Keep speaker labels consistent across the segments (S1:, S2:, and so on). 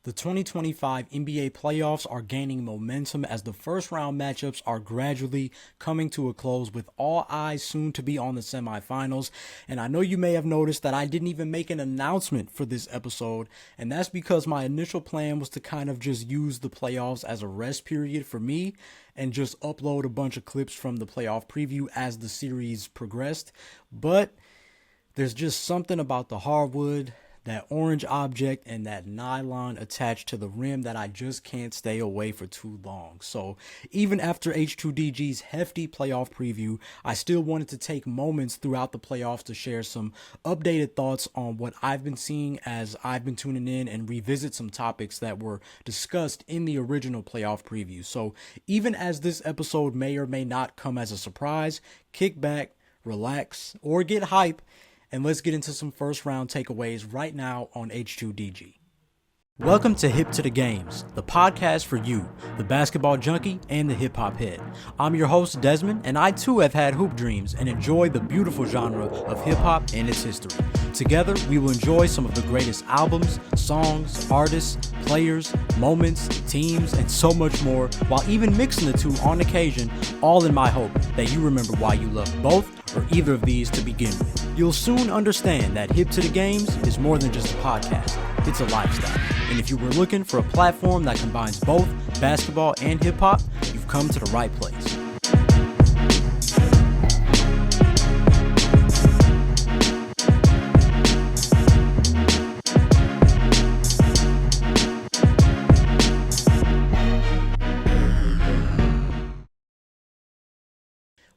S1: The 2025 NBA playoffs are gaining momentum as the first round matchups are gradually coming to a close, with all eyes soon to be on the semifinals. And I know you may have noticed that I didn't even make an announcement for this episode, and that's because my initial plan was to kind of just use the playoffs as a rest period for me and just upload a bunch of clips from the playoff preview as the series progressed. But there's just something about the hardwood, that orange object, and that nylon attached to the rim that I just can't stay away for too long. So even after H2DG's hefty playoff preview, I still wanted to take moments throughout the playoffs to share some updated thoughts on what I've been seeing as I've been tuning in and revisit some topics that were discussed in the original playoff preview. So even as this episode may or may not come as a surprise, kick back, relax, or get hype, and let's get into some first round takeaways right now on H2DG. Welcome to Hip to the Games, the podcast for you, the basketball junkie and the hip hop head. I'm your host, Desmond, and I too have had hoop dreams and enjoy the beautiful genre of hip hop and its history. Together, we will enjoy some of the greatest albums, songs, artists, players, moments, teams, and so much more, while even mixing the two on occasion, all in my hope that you remember why you love both or either of these to begin with. You'll soon understand that Hip to the Games is more than just a podcast, it's a lifestyle. And if you were looking for a platform that combines both basketball and hip hop, you've come to the right place.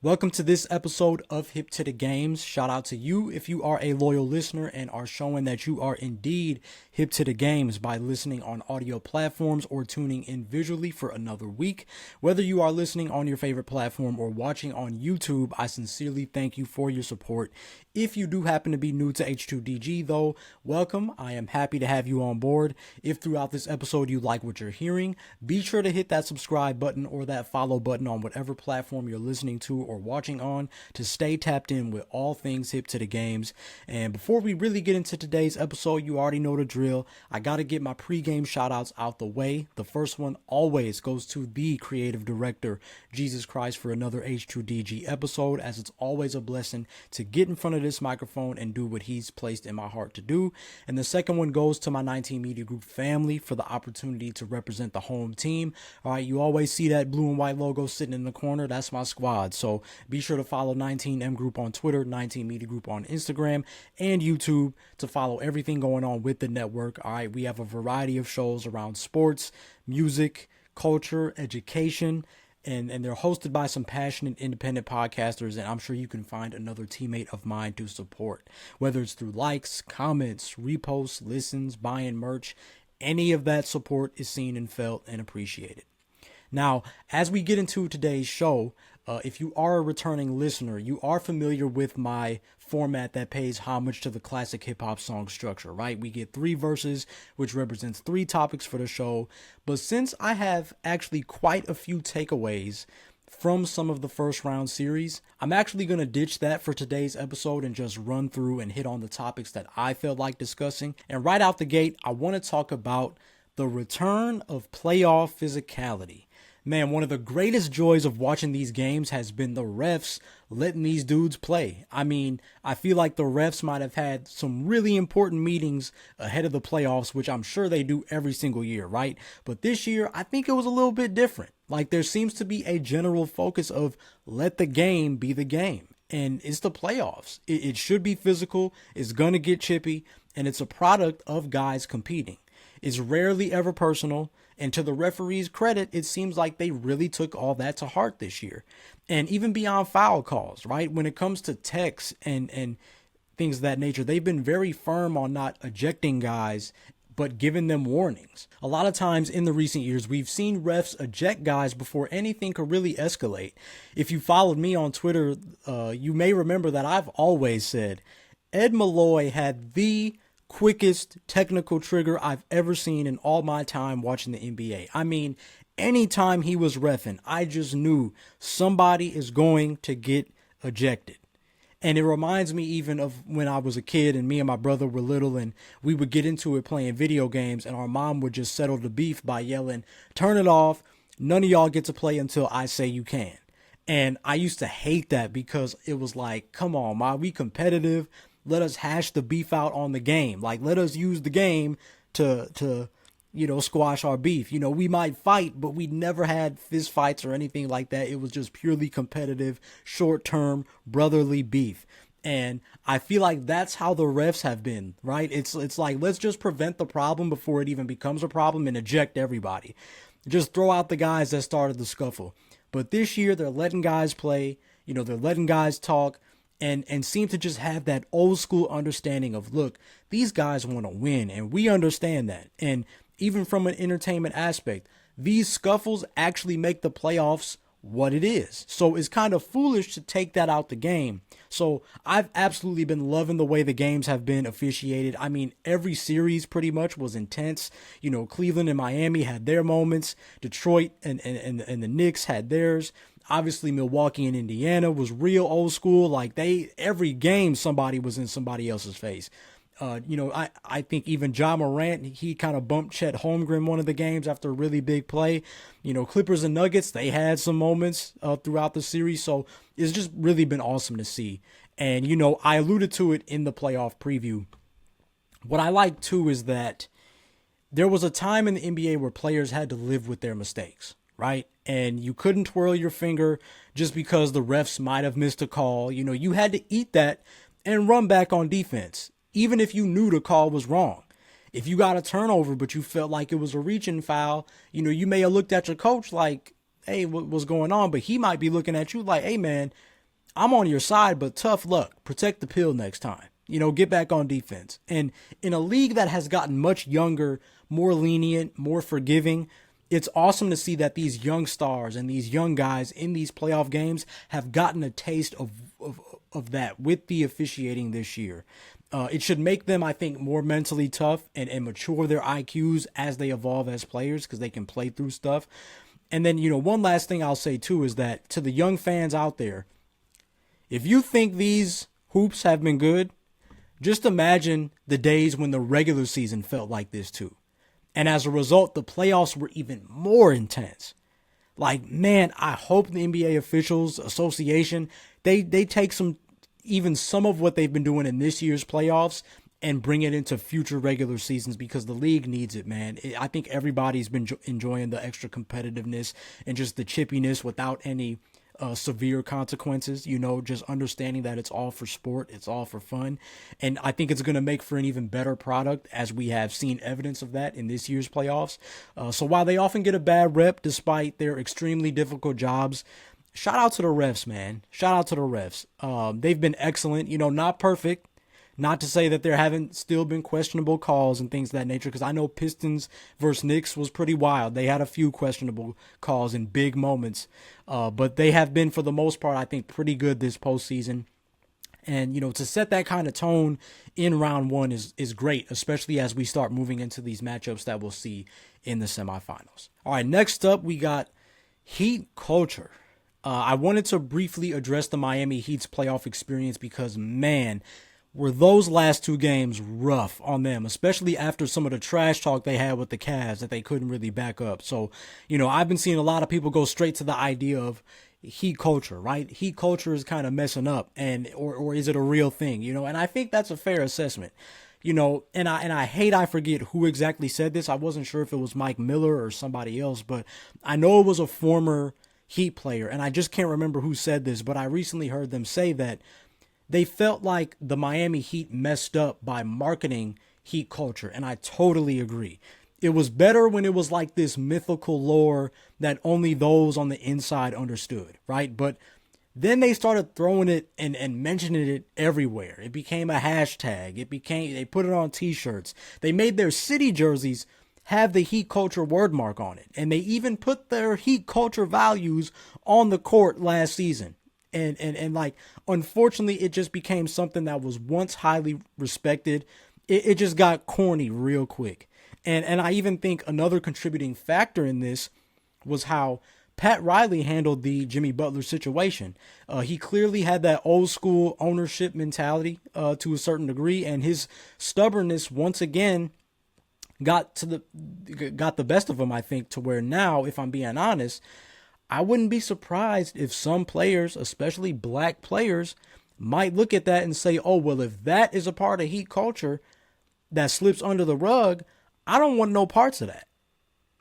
S1: Welcome to this episode of Hip to the Games. Shout out to you if you are a loyal listener and are showing that you are indeed hip to the games by listening on audio platforms or tuning in visually for another week. Whether you are listening on your favorite platform or watching on YouTube, I sincerely thank you for your support. If you do happen to be new to H2DG though, welcome. I am happy to have you on board. If throughout this episode you like what you're hearing, be sure to hit that subscribe button or that follow button on whatever platform you're listening to or watching on to stay tapped in with all things hip to the games. And before we really get into today's episode, you already know the drill. I gotta get my pregame shout outs out the way. The first one always goes to the creative director, Jesus Christ, for another H2DG episode, as it's always a blessing to get in front of this microphone and do what he's placed in my heart to do. And the second one goes to my 19 Media Group family for the opportunity to represent the home team. All right, you always see that blue and white logo sitting in the corner. That's my squad. So be sure to follow 19M Group on Twitter, 19 Media Group on Instagram and YouTube to follow everything going on with the network. All right, we have a variety of shows around sports, music, culture, education, and they're hosted by some passionate independent podcasters, and I'm sure you can find another teammate of mine to support, whether it's through likes, comments, reposts, listens, buying merch. Any of that support is seen and felt and appreciated. Now, as we get into today's show, if you are a returning listener, you are familiar with my format that pays homage to the classic hip-hop song structure, right? We get 3 verses, which represents 3 topics for the show. But since I have actually quite a few takeaways from some of the first round series, I'm actually going to ditch that for today's episode and just run through and hit on the topics that I felt like discussing. And right out the gate, I want to talk about the return of playoff physicality. Man, one of the greatest joys of watching these games has been the refs letting these dudes play. I mean, I feel like the refs might have had some really important meetings ahead of the playoffs, which I'm sure they do every single year, right? But this year, I think it was a little bit different. Like, there seems to be a general focus of let the game be the game. And it's the playoffs. It should be physical. It's going to get chippy. And it's a product of guys competing. It's rarely ever personal. And to the referees' credit, it seems like they really took all that to heart this year. And even beyond foul calls, right? When it comes to techs and things of that nature, they've been very firm on not ejecting guys, but giving them warnings. A lot of times in the recent years, we've seen refs eject guys before anything could really escalate. If you followed me on Twitter, you may remember that I've always said Ed Malloy had the quickest technical trigger I've ever seen in all my time watching the NBA. I mean, anytime he was reffing, I just knew somebody is going to get ejected. And it reminds me even of when I was a kid and me and my brother were little and we would get into it playing video games and our mom would just settle the beef by yelling, "Turn it off. None of y'all get to play until I say you can." And I used to hate that because it was like, come on, ma, we competitive. Let us hash the beef out on the game. Like, let us use the game to squash our beef. We might fight, but we never had fist fights or anything like that. It was just purely competitive, short-term, brotherly beef. And I feel like that's how the refs have been, right? It's like, let's just prevent the problem before it even becomes a problem and eject everybody. Just throw out the guys that started the scuffle. But this year, they're letting guys play, they're letting guys talk, and seem to just have that old school understanding of, look, these guys want to win, and we understand that. And even from an entertainment aspect, these scuffles actually make the playoffs what it is. So it's kind of foolish to take that out the game. So I've absolutely been loving the way the games have been officiated. I mean, every series pretty much was intense. Cleveland and Miami had their moments. Detroit and the Knicks had theirs. Obviously, Milwaukee and Indiana was real old school. Like every game, somebody was in somebody else's face. I think even Ja Morant, he kind of bumped Chet Holmgren one of the games after a really big play. Clippers and Nuggets, they had some moments throughout the series. So it's just really been awesome to see. And, I alluded to it in the playoff preview. What I like, too, is that there was a time in the NBA where players had to live with their mistakes, right? And you couldn't twirl your finger just because the refs might have missed a call. You had to eat that and run back on defense, even if you knew the call was wrong. If you got a turnover, but you felt like it was a reaching foul, you may have looked at your coach like, hey, what's going on? But he might be looking at you like, hey, man, I'm on your side, but tough luck. Protect the pill next time. Get back on defense. And in a league that has gotten much younger, more lenient, more forgiving, it's awesome to see that these young stars and these young guys in these playoff games have gotten a taste of that with the officiating this year. It should make them, I think, more mentally tough and mature their IQs as they evolve as players because they can play through stuff. And then, one last thing I'll say, too, is that to the young fans out there, if you think these hoops have been good, just imagine the days when the regular season felt like this, too. And as a result, the playoffs were even more intense. Like, man, I hope the NBA officials association, they take some of what they've been doing in this year's playoffs and bring it into future regular seasons because the league needs it, man. I think everybody's been enjoying the extra competitiveness and just the chippiness without any severe consequences, just understanding that it's all for sport, it's all for fun. And I think it's going to make for an even better product as we have seen evidence of that in this year's playoffs. So while they often get a bad rep despite their extremely difficult jobs, shout out to the refs, man. Shout out to the refs. They've been excellent, not perfect. Not to say that there haven't still been questionable calls and things of that nature, because I know Pistons versus Knicks was pretty wild. They had a few questionable calls in big moments, but they have been, for the most part, I think, pretty good this postseason. And, to set that kind of tone in round one is great, especially as we start moving into these matchups that we'll see in the semifinals. All right, next up, we got Heat culture. I wanted to briefly address the Miami Heat's playoff experience because, man, were those last two games rough on them, especially after some of the trash talk they had with the Cavs that they couldn't really back up. So, I've been seeing a lot of people go straight to the idea of Heat culture, right? Heat culture is kind of messing up, or is it a real thing, And I think that's a fair assessment, and I forget who exactly said this. I wasn't sure if it was Mike Miller or somebody else, but I know it was a former Heat player, and I just can't remember who said this, but I recently heard them say that they felt like the Miami Heat messed up by marketing Heat culture, and I totally agree. It was better when it was like this mythical lore that only those on the inside understood, right? But then they started throwing it and mentioning it everywhere. It became a hashtag. They put it on t-shirts. They made their city jerseys have the Heat culture word mark on it. And they even put their Heat culture values on the court last season. And like, unfortunately, it just became something that was once highly respected. It just got corny real quick. And I even think another contributing factor in this was how Pat Riley handled the Jimmy Butler situation. He clearly had that old school ownership mentality to a certain degree, and his stubbornness once again got the best of him, I think, to where now, if I'm being honest, I wouldn't be surprised if some players, especially black players, might look at that and say, oh, well, if that is a part of Heat culture that slips under the rug, I don't want no parts of that.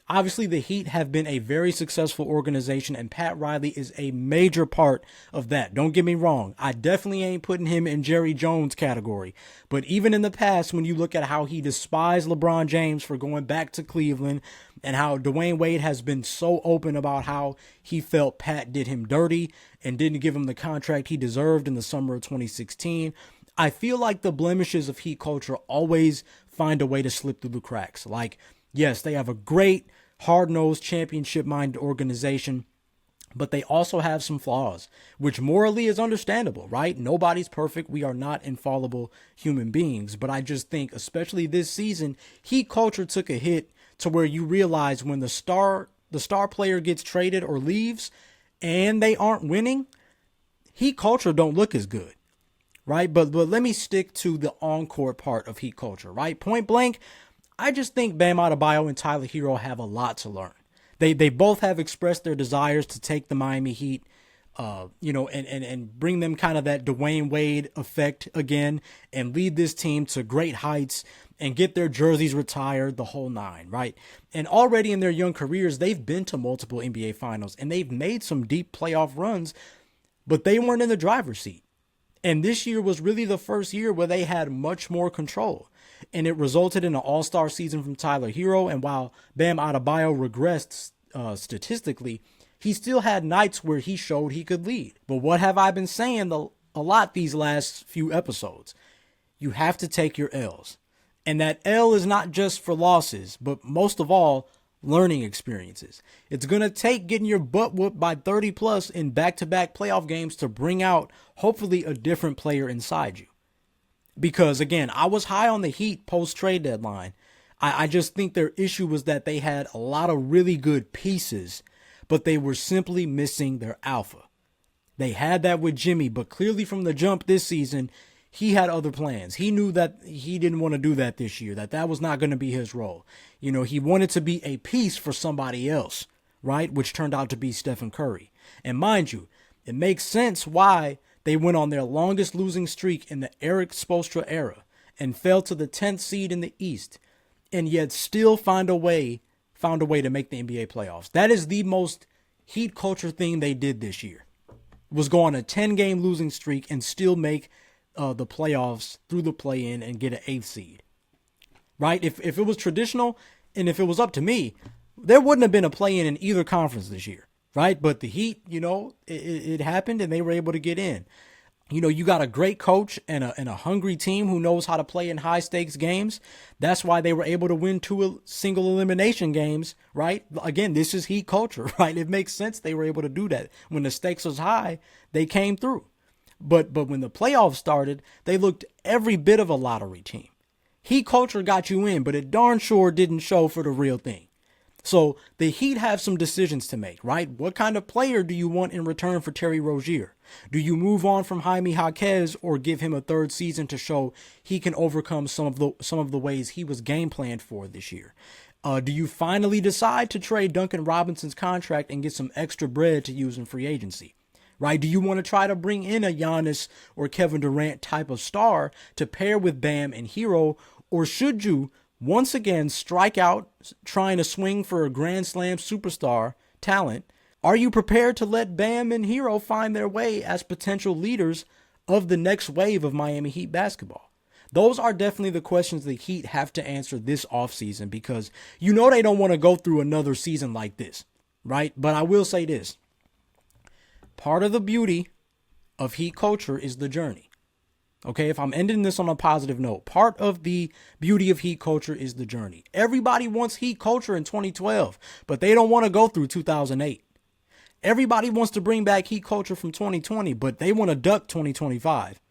S1: Obviously, the Heat have been a very successful organization, and Pat Riley is a major part of that. Don't get me wrong. I definitely ain't putting him in Jerry Jones category. But even in the past, when you look at how he despised LeBron James for going back to Cleveland, and how Dwayne Wade has been so open about how he felt Pat did him dirty and didn't give him the contract he deserved in the summer of 2016, I feel like the blemishes of Heat culture always find a way to slip through the cracks. Like, yes, they have a great, hard-nosed, championship-minded organization, but they also have some flaws, which morally is understandable, right? Nobody's perfect. We are not infallible human beings. But I just think, especially this season, Heat culture took a hit to where you realize when the star player gets traded or leaves and they aren't winning, Heat culture don't look as good, right? But let me stick to the on-court part of Heat culture, right? Point blank, I just think Bam Adebayo and Tyler Hero have a lot to learn. They both have expressed their desires to take the Miami Heat, and bring them kind of that Dwayne Wade effect again and lead this team to great heights and get their jerseys retired, the whole nine, right? And already in their young careers, they've been to multiple NBA finals and they've made some deep playoff runs, but they weren't in the driver's seat. And this year was really the first year where they had much more control. And it resulted in an all-star season from Tyler Hero. And while Bam Adebayo regressed statistically, he still had nights where he showed he could lead. But what have I been saying a lot these last few episodes? You have to take your L's. And that L is not just for losses, but most of all, learning experiences. It's going to take getting your butt whooped by 30 plus in back-to-back playoff games to bring out hopefully a different player inside you. Because again, I was high on the Heat post-trade deadline. I just think their issue was that they had a lot of really good pieces, but they were simply missing their alpha. They had that with Jimmy, but clearly from the jump this season, he had other plans. He knew that he didn't want to do that this year, that was not going to be his role. You know, he wanted to be a piece for somebody else, right? Which turned out to be Stephen Curry. And mind you, it makes sense why they went on their longest losing streak in the Eric Spoelstra era and fell to the 10th seed in the East, and yet still found a way to make the NBA playoffs. That is the most Heat culture thing they did this year, was go on a 10-game losing streak and still make the playoffs through the play-in and get an 8th seed, right? If it was traditional and if it was up to me, there wouldn't have been a play-in in either conference this year, right? But the Heat, it happened and they were able to get in. You got a great coach and a hungry team who knows how to play in high-stakes games. That's why they were able to win 2 single elimination games, right? Again, this is Heat culture, right? It makes sense they were able to do that. When the stakes was high, they came through. But when the playoffs started, they looked every bit of a lottery team. Heat culture got you in, but it darn sure didn't show for the real thing. So the Heat have some decisions to make, right? What kind of player do you want in return for Terry Rozier? Do you move on from Jaime Jaquez or give him a 3rd season to show he can overcome some of the ways he was game planned for this year? Do you finally decide to trade Duncan Robinson's contract and get some extra bread to use in free agency? Right? Do you want to try to bring in a Giannis or Kevin Durant type of star to pair with Bam and Hero? Or should you once again strike out trying to swing for a Grand Slam superstar talent? Are you prepared to let Bam and Hero find their way as potential leaders of the next wave of Miami Heat basketball? Those are definitely the questions the Heat have to answer this offseason, because they don't want to go through another season like this, right? But I will say this. Part of the beauty of Heat culture is the journey. Okay, if I'm ending this on a positive note, part of the beauty of Heat culture is the journey. Everybody wants Heat culture in 2012, but they don't want to go through 2008. Everybody wants to bring back Heat culture from 2020, but they want to duck 2025.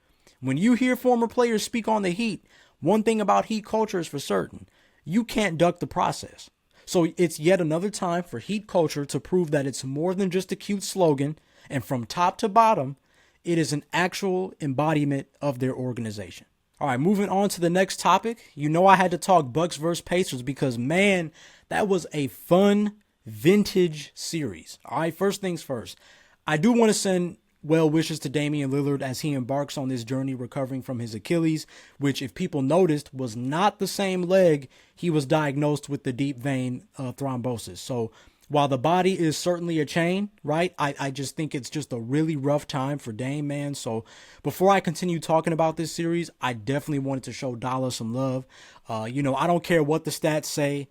S1: When you hear former players speak on the Heat, one thing about Heat culture is for certain. You can't duck the process. So it's yet another time for Heat culture to prove that it's more than just a cute slogan, and from top to bottom, it is an actual embodiment of their organization. All right, moving on to the next topic. You know I had to talk Bucks versus Pacers because, man, that was a fun vintage series. All right, first things first. I do want to send well wishes to Damian Lillard as he embarks on this journey recovering from his Achilles, which, if people noticed, was not the same leg he was diagnosed with the deep vein thrombosis. So while the body is certainly a chain, right, I just think it's just a really rough time for Dame, man. So before I continue talking about this series, I definitely wanted to show Dollar some love. I don't care what the stats say.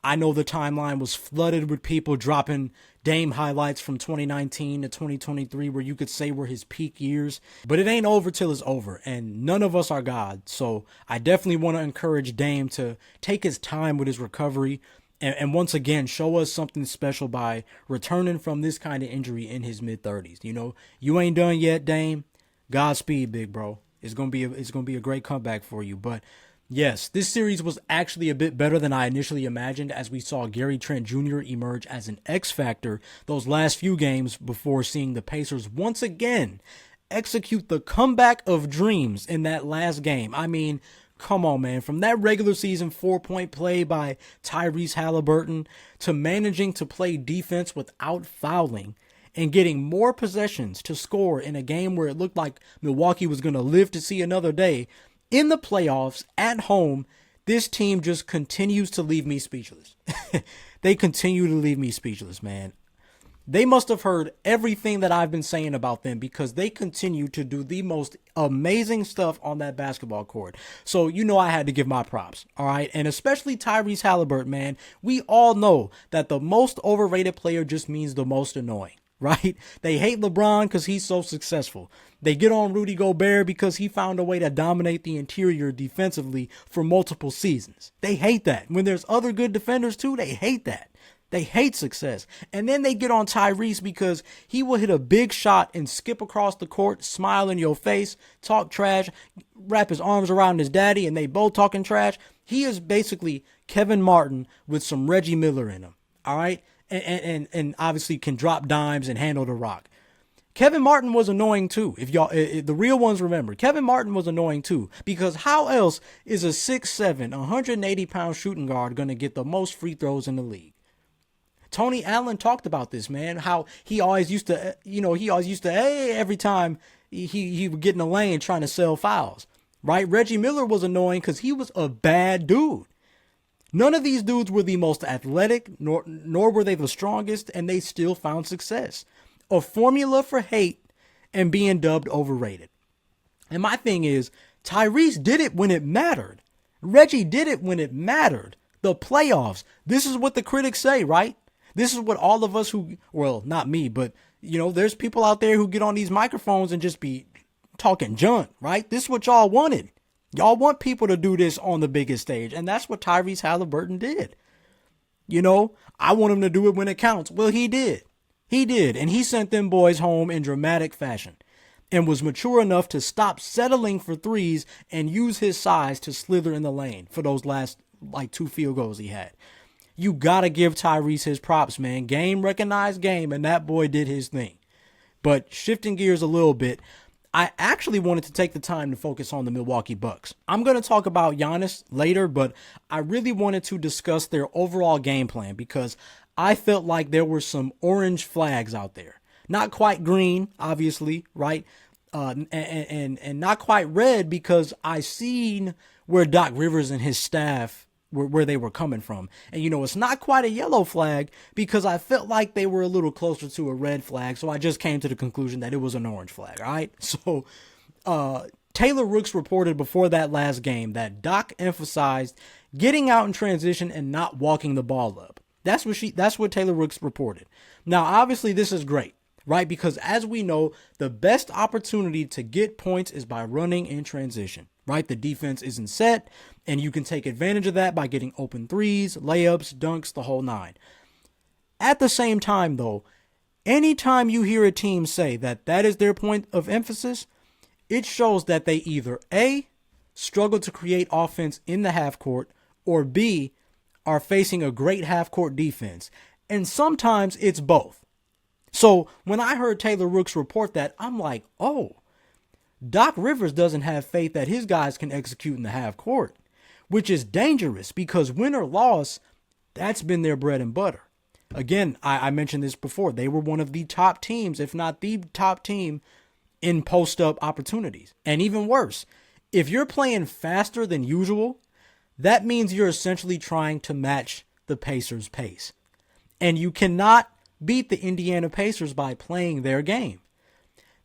S1: I know the timeline was flooded with people dropping Dame highlights from 2019 to 2023 where you could say were his peak years. But it ain't over till it's over, and none of us are God. So I definitely want to encourage Dame to take his time with his recovery and once again show us something special by returning from this kind of injury in his mid-30s. You ain't done yet, Dame. Godspeed, big bro. It's gonna be a great comeback for you. But yes, this series was actually a bit better than I initially imagined, as we saw Gary Trent Jr. emerge as an X factor those last few games before seeing the Pacers once again execute the comeback of dreams in that last game. I mean, come on, man. From that regular season 4-point play by Tyrese Halliburton to managing to play defense without fouling and getting more possessions to score in a game where it looked like Milwaukee was going to live to see another day, in the playoffs, at home, this team just continues to leave me speechless. They continue to leave me speechless, man. They must have heard everything that I've been saying about them because they continue to do the most amazing stuff on that basketball court. So, I had to give my props, all right? And especially Tyrese Halliburton, man. We all know that the most overrated player just means the most annoying, right? They hate LeBron because he's so successful. They get on Rudy Gobert because he found a way to dominate the interior defensively for multiple seasons. They hate that. When there's other good defenders too, they hate that. They hate success. And then they get on Tyrese because he will hit a big shot and skip across the court, smile in your face, talk trash, wrap his arms around his daddy, and they both talking trash. He is basically Kevin Martin with some Reggie Miller in him. All right? And obviously can drop dimes and handle the rock. Kevin Martin was annoying too. If the real ones remember, Kevin Martin was annoying too, because how else is a 6'7", 180-pound shooting guard going to get the most free throws in the league? Tony Allen talked about this, man, how he always used to, hey, every time he would get in the lane trying to sell fouls, right? Reggie Miller was annoying because he was a bad dude. None of these dudes were the most athletic, nor were they the strongest, and they still found success. A formula for hate and being dubbed overrated. And my thing is, Tyrese did it when it mattered. Reggie did it when it mattered. The playoffs. This is what the critics say, right? This is what all of us not me, but, there's people out there who get on these microphones and just be talking junk, right? This is what y'all wanted. Y'all want people to do this on the biggest stage, and that's what Tyrese Halliburton did. I want him to do it when it counts. Well, he did. He did, and he sent them boys home in dramatic fashion and was mature enough to stop settling for threes and use his size to slither in the lane for those last, 2 field goals he had. You got to give Tyrese his props, man. Game recognized game, and that boy did his thing. But shifting gears a little bit, I actually wanted to take the time to focus on the Milwaukee Bucks. I'm going to talk about Giannis later, but I really wanted to discuss their overall game plan because I felt like there were some orange flags out there. Not quite green, obviously, right? And not quite red because I seen where Doc Rivers and his staff where they were coming from. And, it's not quite a yellow flag because I felt like they were a little closer to a red flag. So I just came to the conclusion that it was an orange flag. All right. So Taylor Rooks reported before that last game that Doc emphasized getting out in transition and not walking the ball up. That's what Taylor Rooks reported. Now, obviously, this is great, right? Because as we know, the best opportunity to get points is by running in transition, right? The defense isn't set, and you can take advantage of that by getting open threes, layups, dunks, the whole nine. At the same time, though, anytime you hear a team say that is their point of emphasis, it shows that they either A, struggle to create offense in the half court, or B, are facing a great half-court defense, and sometimes it's both. So when I heard Taylor Rooks report that, I'm like, oh, Doc Rivers doesn't have faith that his guys can execute in the half court, which is dangerous because win or loss, that's been their bread and butter. Again, I mentioned this before. They were one of the top teams, if not the top team, in post-up opportunities. And even worse, if you're playing faster than usual, that means you're essentially trying to match the Pacers' pace. And you cannot beat the Indiana Pacers by playing their game.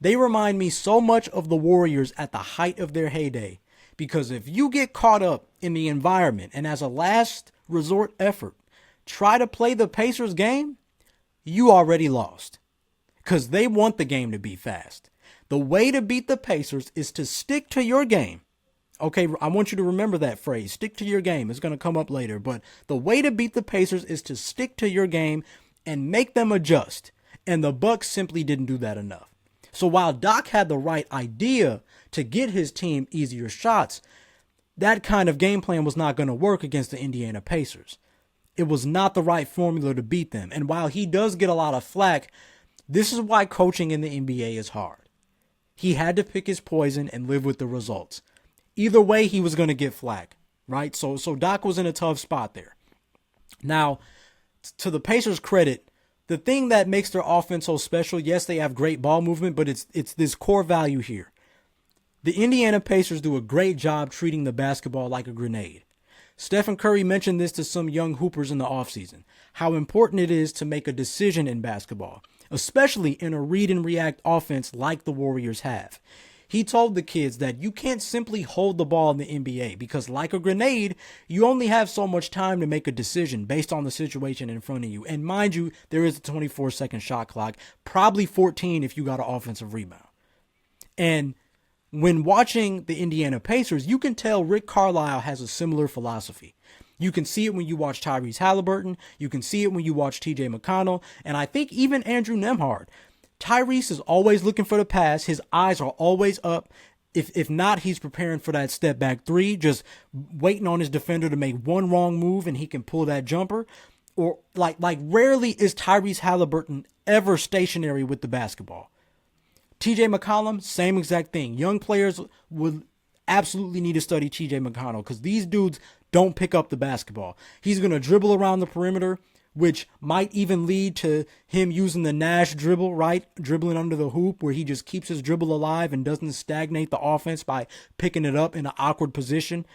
S1: They remind me so much of the Warriors at the height of their heyday, because if you get caught up in the environment and as a last resort effort, try to play the Pacers game, you already lost, because they want the game to be fast. The way to beat the Pacers is to stick to your game. Okay, I want you to remember that phrase, stick to your game. It's going to come up later, but the way to beat the Pacers is to stick to your game and make them adjust, and the Bucks simply didn't do that enough. So while Doc had the right idea to get his team easier shots, that kind of game plan was not going to work against the Indiana Pacers. It was not the right formula to beat them. And while he does get a lot of flack, this is why coaching in the NBA is hard. He had to pick his poison and live with the results. Either way, he was going to get flack, right? So Doc was in a tough spot there. Now, to the Pacers' credit, the thing that makes their offense so special, yes, they have great ball movement, but it's this core value here. The Indiana Pacers do a great job treating the basketball like a grenade. Stephen Curry mentioned this to some young hoopers in the offseason, how important it is to make a decision in basketball, especially in a read and react offense like the Warriors have. He told the kids that you can't simply hold the ball in the NBA because, like a grenade, you only have so much time to make a decision based on the situation in front of you. And mind you, there is a 24-second shot clock, probably 14 if you got an offensive rebound. And when watching the Indiana Pacers, you can tell Rick Carlisle has a similar philosophy. You can see it when you watch Tyrese Halliburton. You can see it when you watch TJ McConnell. And I think even Andrew Nembhard. Tyrese is always looking for the pass. His eyes are always up. If not, he's preparing for that step back three, just waiting on his defender to make one wrong move and he can pull that jumper. Or like rarely is Tyrese Halliburton ever stationary with the basketball. TJ McConnell, same exact thing. Young players would absolutely need to study TJ McConnell because these dudes don't pick up the basketball. He's going to dribble around the perimeter, which might even lead to him using the Nash dribble, right? Dribbling under the hoop where he just keeps his dribble alive and doesn't stagnate the offense by picking it up in an awkward position.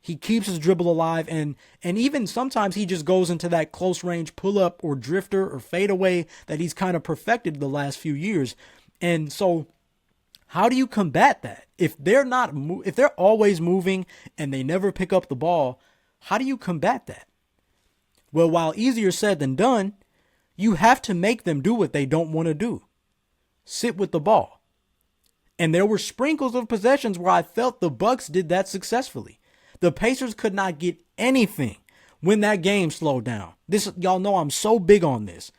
S1: He keeps his dribble alive, and even sometimes he just goes into that close range pull-up or drifter or fadeaway that he's kind of perfected the last few years. And so how do you combat that? If they're always moving and they never pick up the ball, how do you combat that? Well, while easier said than done, you have to make them do what they don't want to do. Sit with the ball. And there were sprinkles of possessions where I felt the Bucks did that successfully. The Pacers could not get anything when that game slowed down. Y'all know I'm so big on this.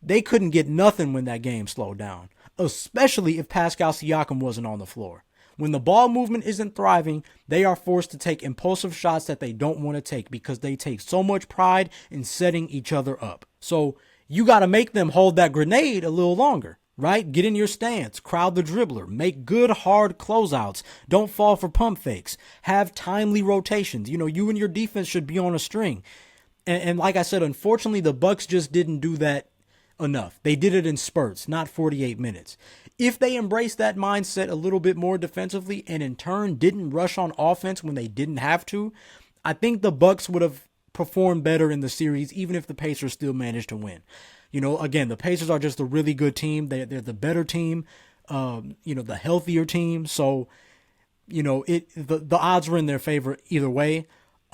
S1: They couldn't get nothing when that game slowed down, especially if Pascal Siakam wasn't on the floor. When the ball movement isn't thriving, they are forced to take impulsive shots that they don't want to take because they take so much pride in setting each other up. So you got to make them hold that grenade a little longer, right? Get in your stance, crowd the dribbler, make good hard closeouts, don't fall for pump fakes, have timely rotations. You and your defense should be on a string. And like I said, unfortunately, the Bucks just didn't do that enough. They did it in spurts, not 48 minutes. If they embraced that mindset a little bit more defensively and in turn didn't rush on offense when they didn't have to, I think the Bucks would have performed better in the series, even if the Pacers still managed to win. Again, the Pacers are just a really good team. They're the better team, the healthier team. So, the odds were in their favor either way.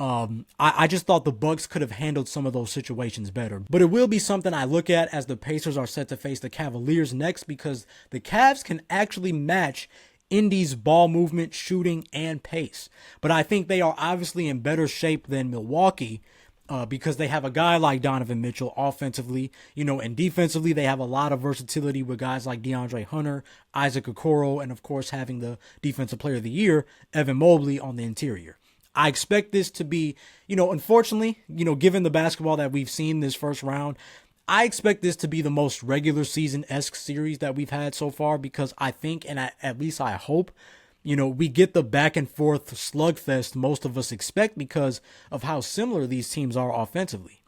S1: I just thought the Bucks could have handled some of those situations better. But it will be something I look at as the Pacers are set to face the Cavaliers next, because the Cavs can actually match Indy's ball movement, shooting, and pace. But I think they are obviously in better shape than Milwaukee because they have a guy like Donovan Mitchell offensively, and defensively they have a lot of versatility with guys like DeAndre Hunter, Isaac Okoro, and of course having the Defensive Player of the Year, Evan Mobley, on the interior. I expect this to be, unfortunately, given the basketball that we've seen this first round, I expect this to be the most regular season-esque series that we've had so far, because I think, and at least I hope, we get the back and forth slugfest most of us expect because of how similar these teams are offensively.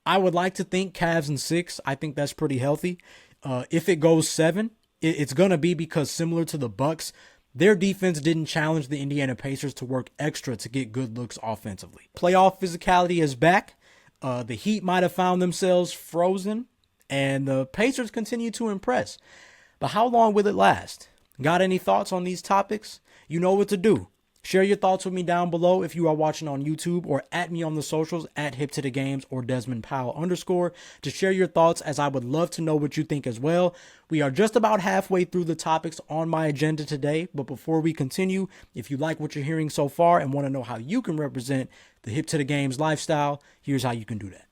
S1: I would like to think Cavs in 6. I think that's pretty healthy. If it goes 7, it's going to be because, similar to the Bucks, their defense didn't challenge the Indiana Pacers to work extra to get good looks offensively. Playoff physicality is back. The Heat might have found themselves frozen, and the Pacers continue to impress. But how long will it last? Got any thoughts on these topics? You know what to do. Share your thoughts with me down below if you are watching on YouTube, or at me on the socials at HipToTheGames or Desmond Powell _ to share your thoughts, as I would love to know what you think as well. We are just about halfway through the topics on my agenda today, but before we continue, if you like what you're hearing so far and want to know how you can represent the Hip to the Games lifestyle, here's how you can do that.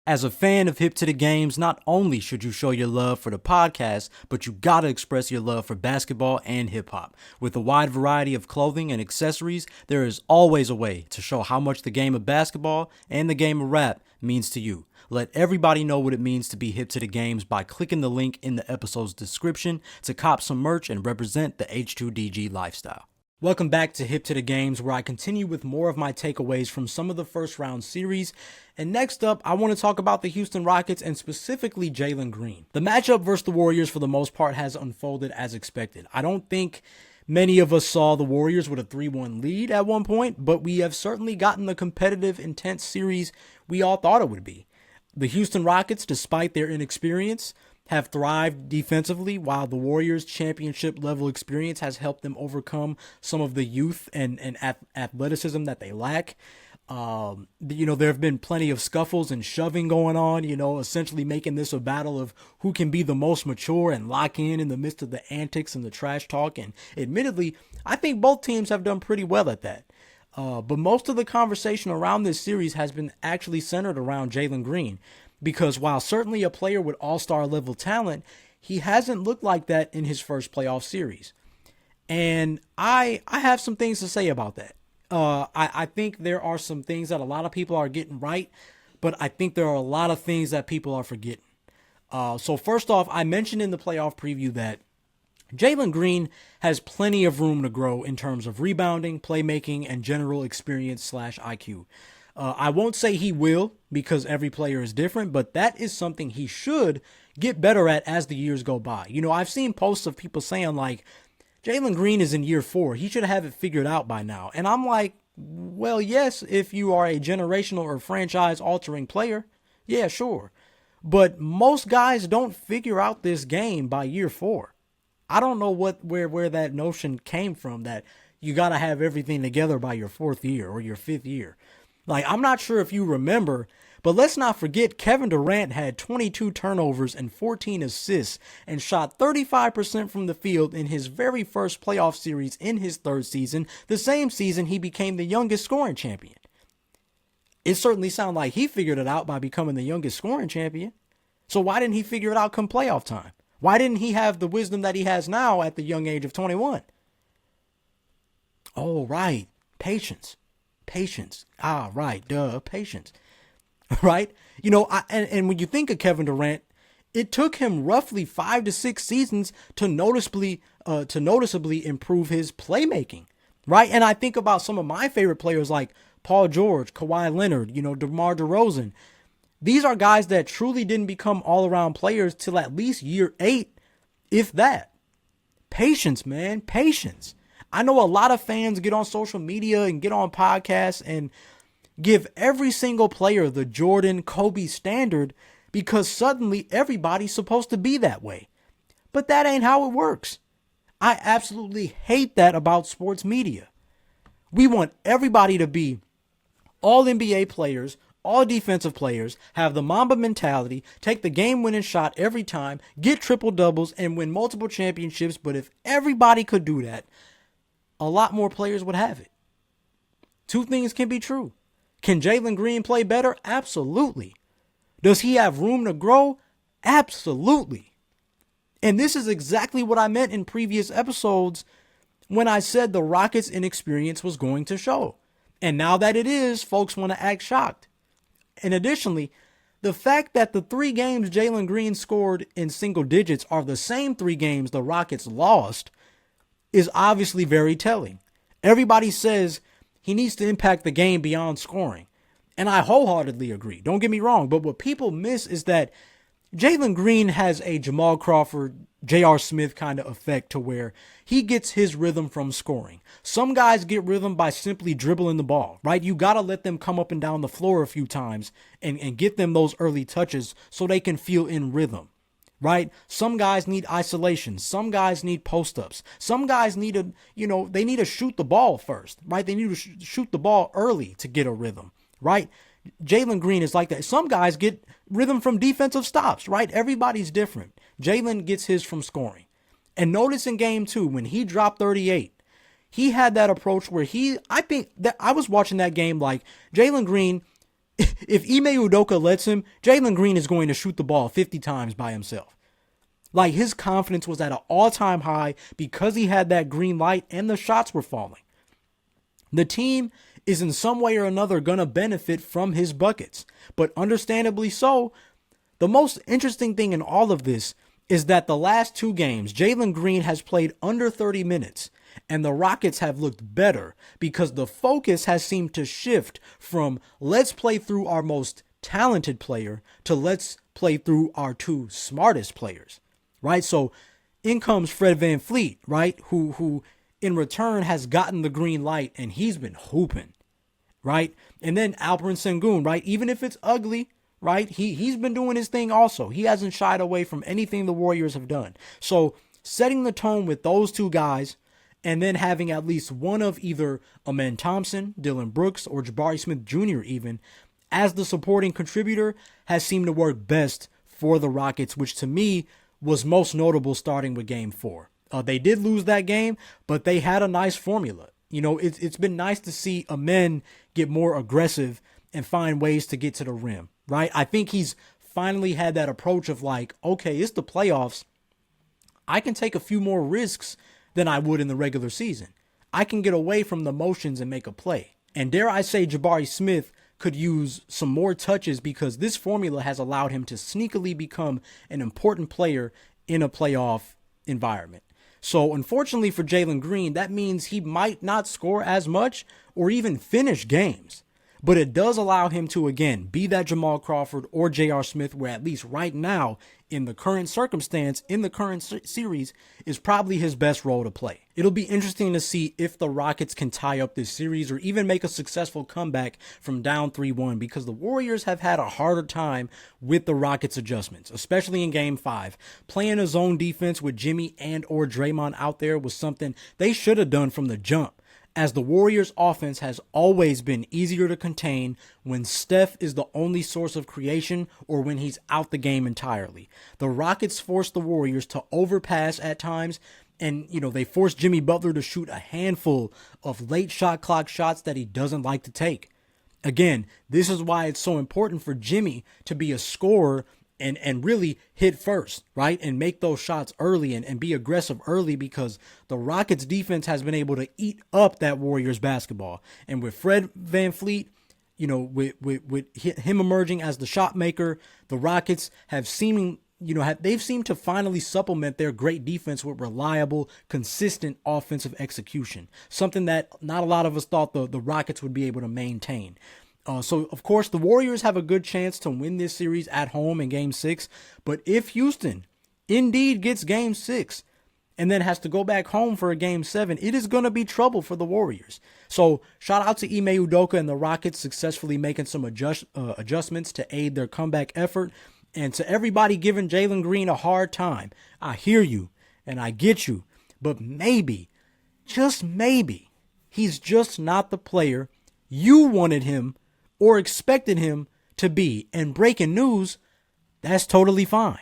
S1: As a fan of Hip to the Games, not only should you show your love for the podcast, but you gotta express your love for basketball and hip hop. With a wide variety of clothing and accessories, there is always a way to show how much the game of basketball and the game of rap means to you. Let everybody know what it means to be hip to the games by clicking the link in the episode's description to cop some merch and represent the H2DG lifestyle. Welcome back to Hip to the Games, where I continue with more of my takeaways from some of the first round series. And next up, I want to talk about the Houston Rockets and specifically Jalen Green. The matchup versus the Warriors for the most part has unfolded as expected. I don't think many of us saw the Warriors with a 3-1 lead at one point, but we have certainly gotten the competitive, intense series we all thought it would be. The Houston Rockets, despite their inexperience, have thrived defensively, while the Warriors' championship-level experience has helped them overcome some of the youth and athleticism that they lack. There have been plenty of scuffles and shoving going on, essentially making this a battle of who can be the most mature and lock in the midst of the antics and the trash talk. And admittedly, I think both teams have done pretty well at that. But most of the conversation around this series has been actually centered around Jalen Green, because while certainly a player with all-star level talent, he hasn't looked like that in his first playoff series. And I have some things to say about that. I think there are some things that a lot of people are getting right, but I think there are a lot of things that people are forgetting. So first off, I mentioned in the playoff preview that Jalen Green has plenty of room to grow in terms of rebounding, playmaking, and general experience / IQ. I won't say he will, because every player is different, but that is something he should get better at as the years go by. I've seen posts of people saying like, Jalen Green is in year 4. He should have it figured out by now. And I'm like, well, yes, if you are a generational or franchise altering player, yeah, sure. But most guys don't figure out this game by year 4. I don't know where that notion came from, that you got to have everything together by your 4th year or your 5th year. Like, I'm not sure if you remember, but let's not forget Kevin Durant had 22 turnovers and 14 assists and shot 35% from the field in his very first playoff series in his 3rd season, the same season he became the youngest scoring champion. It certainly sounded like he figured it out by becoming the youngest scoring champion. So why didn't he figure it out come playoff time? Why didn't he have the wisdom that he has now at the young age of 21? Oh, right. Patience. Patience. Patience. Right? And when you think of Kevin Durant, it took him roughly 5 to 6 seasons to noticeably improve his playmaking. Right? And I think about some of my favorite players like Paul George, Kawhi Leonard, DeMar DeRozan. These are guys that truly didn't become all-around players till at least year 8, if that. Patience, man. Patience. I know a lot of fans get on social media and get on podcasts and give every single player the Jordan, Kobe standard because suddenly everybody's supposed to be that way. But that ain't how it works. I absolutely hate that about sports media. We want everybody to be all NBA players, all defensive players, have the Mamba mentality, take the game-winning shot every time, get triple doubles, and win multiple championships. But if everybody could do that, a lot more players would have it. Two things can be true. Can Jalen Green play better? Absolutely. Does he have room to grow? Absolutely. And this is exactly what I meant in previous episodes when I said the Rockets' inexperience was going to show. And now that it is, folks want to act shocked. And additionally, the fact that the 3 games Jalen Green scored in single digits are the same 3 games the Rockets lost is obviously very telling. Everybody says he needs to impact the game beyond scoring. And I wholeheartedly agree. Don't get me wrong. But what people miss is that Jalen Green has a Jamal Crawford, J.R. Smith kind of effect to where he gets his rhythm from scoring. Some guys get rhythm by simply dribbling the ball, right? You got to let them come up and down the floor a few times and get them those early touches so they can feel in rhythm, right? Some guys need isolation. Some guys need post-ups. Some guys need they need to shoot the ball first, right? They need to shoot the ball early to get a rhythm, right? Jalen Green is like that. Some guys get rhythm from defensive stops, right? Everybody's different. Jalen gets his from scoring. And notice in game 2, when he dropped 38, he had that approach where I think that I was watching that game like Jalen Green, if Ime Udoka lets him, Jalen Green is going to shoot the ball 50 times by himself. Like his confidence was at an all-time high because he had that green light and the shots were falling. The team is in some way or another going to benefit from his buckets. But understandably so, the most interesting thing in all of this is that the last 2 games, Jalen Green has played under 30 minutes, and the Rockets have looked better because the focus has seemed to shift from let's play through our most talented player to let's play through our 2 smartest players, right? So in comes Fred VanVleet, right, who in return has gotten the green light, and he's been hooping, right? And then Alperen Sengun, right? Even if it's ugly, right? He's been doing his thing also. He hasn't shied away from anything the Warriors have done. So setting the tone with those 2 guys and then having at least one of either Amen Thompson, Dylan Brooks, or Jabari Smith Jr. even as the supporting contributor has seemed to work best for the Rockets, which to me was most notable starting with game 4. They did lose that game, but they had a nice formula. You know, it's been nice to see Amen get more aggressive and find ways to get to the rim, right? I think he's finally had that approach of like, okay, it's the playoffs. I can take a few more risks than I would in the regular season. I can get away from the motions and make a play. And dare I say Jabari Smith could use some more touches because this formula has allowed him to sneakily become an important player in a playoff environment. So unfortunately for Jalen Green, that means he might not score as much or even finish games. But it does allow him to, again, be that Jamal Crawford or J.R. Smith, where at least right now, in the current circumstance, in the current series, is probably his best role to play. It'll be interesting to see if the Rockets can tie up this series or even make a successful comeback from down 3-1, because the Warriors have had a harder time with the Rockets' adjustments, especially in Game 5. Playing a zone defense with Jimmy and or Draymond out there was something they should have done from the jump, as the Warriors' offense has always been easier to contain when Steph is the only source of creation or when he's out the game entirely. The Rockets forced the Warriors to overpass at times, and they forced Jimmy Butler to shoot a handful of late shot clock shots that he doesn't like to take. Again, this is why it's so important for Jimmy to be a scorer and really hit first, right? And make those shots early and be aggressive early, because the Rockets defense has been able to eat up that Warriors basketball. And with Fred VanVleet, with him emerging as the shot maker, the Rockets have they've seemed to finally supplement their great defense with reliable, consistent offensive execution. Something that not a lot of us thought the Rockets would be able to maintain. So, of course, the Warriors have a good chance to win this series at home in Game 6. But if Houston indeed gets Game 6 and then has to go back home for a Game 7, it is going to be trouble for the Warriors. So, shout out to Ime Udoka and the Rockets successfully making some adjustments to aid their comeback effort. And to everybody giving Jalen Green a hard time, I hear you and I get you. But maybe, just maybe, he's just not the player you wanted him or expected him to be. And breaking news, that's totally fine.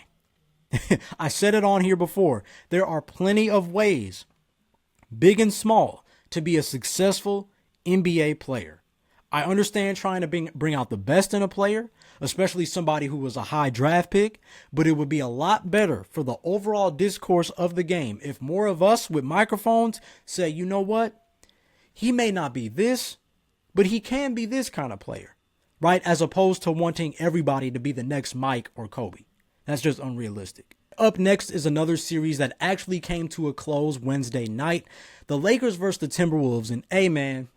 S1: I said it on here before. There are plenty of ways, big and small, to be a successful NBA player. I understand trying to bring out the best in a player, especially somebody who was a high draft pick, but it would be a lot better for the overall discourse of the game if more of us with microphones say, you know what? He may not be this, but he can be this kind of player, right? As opposed to wanting everybody to be the next Mike or Kobe. That's just unrealistic. Up next is another series that actually came to a close Wednesday night. The Lakers versus the Timberwolves. And hey, man,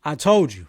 S1: I told you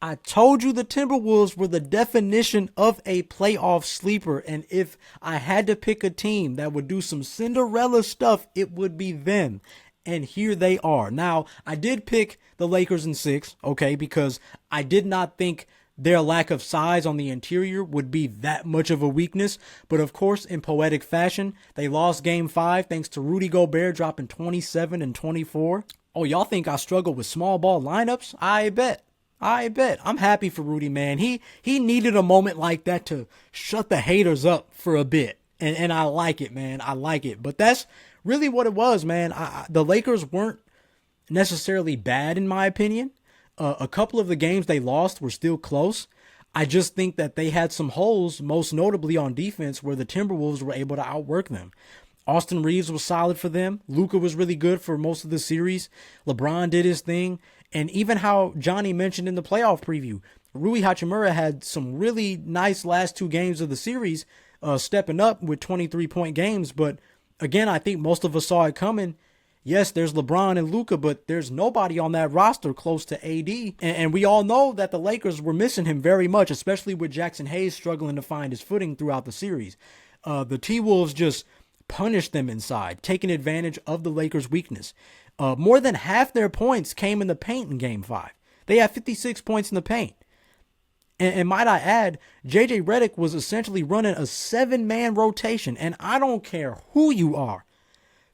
S1: the Timberwolves were the definition of a playoff sleeper. And if I had to pick a team that would do some Cinderella stuff, it would be them. And here they are. Now, I did pick the Lakers in 6, okay, because I did not think their lack of size on the interior would be that much of a weakness. But of course, in poetic fashion, they lost game 5 thanks to Rudy Gobert dropping 27 and 24. Oh, y'all think I struggle with small ball lineups? I bet. I'm happy for Rudy, man. He needed a moment like that to shut the haters up for a bit. And I like it, man. I like it. But that's really what it was, man. The Lakers weren't necessarily bad, in my opinion. A couple of the games they lost were still close. I just think that they had some holes, most notably on defense, where the Timberwolves were able to outwork them. Austin Reeves was solid for them. Luka was really good for most of the series. LeBron did his thing. And even how Johnny mentioned in the playoff preview, Rui Hachimura had some really nice last 2 games of the series, stepping up with 23-point games. But again, I think most of us saw it coming. Yes, there's LeBron and Luka, but there's nobody on that roster close to AD. And we all know that the Lakers were missing him very much, especially with Jackson Hayes struggling to find his footing throughout the series. The T-Wolves just punished them inside, taking advantage of the Lakers' weakness. More than half their points came in the paint in Game 5. They had 56 points in the paint. And might I add, J.J. Redick was essentially running a 7-man rotation. And I don't care who you are.